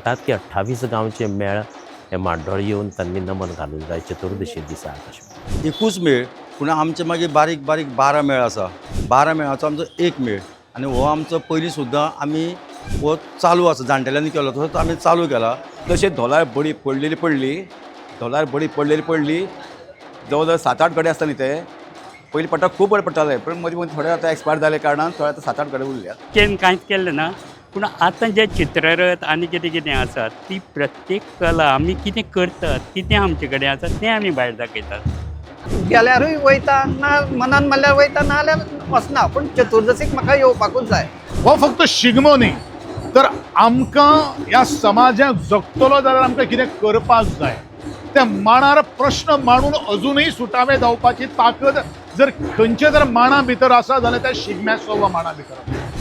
म्हणतात की 28 गावचे मेळ हे माड्डोळ येवन तांणी नमन घालूंक जाय चतुर्दशी दिसा अशें. एकूच मेळ पूण आमचे मागीर बारीक बारीक 12 मेळ आसा. 12 मेळाचो आमचो एक मेळ आनी हो आमचो पयलीं सुद्दां आमी हो चालू आसा, जाणटेल्यांनी केलो तसो आमी चालू केला. तशें धोलार बडी पडली जवळ जवळ 7-8 गडे आसता न्ही ते. पयलीं पडटा खूब बरें पडटाले, पण मदीं मदीं थोडे आतां एक्सपायर जाले कारणान थोडे आतां 7-8 गडे उरल्यात. कांयच केल्लें ना, पूण आतां जे चित्ररथ आनी कितें कितें आसा ती प्रत्येक कला आमी कितें करतात कितें आमचे कडेन आसा तें आमी भायर दाखयतात. गेल्यारूय वयता ना मनान म्हणल्यार वयता ना जाल्यार वचना, पूण चतुर्दशीक म्हाका येवपाकूच जाय. हो फक्त शिगमो न्ही, तर आमकां ह्या समाजाक जगतलो जाल्यार आमकां कितें करपाक जाय त्या मांडार प्रश्न मांडून अजूनही सुटावे जावपाची ताकद जर खंयचे जर मांडा भितर आसा जाल्यार त्या शिगम्याचो वा मांडा भितर आसा.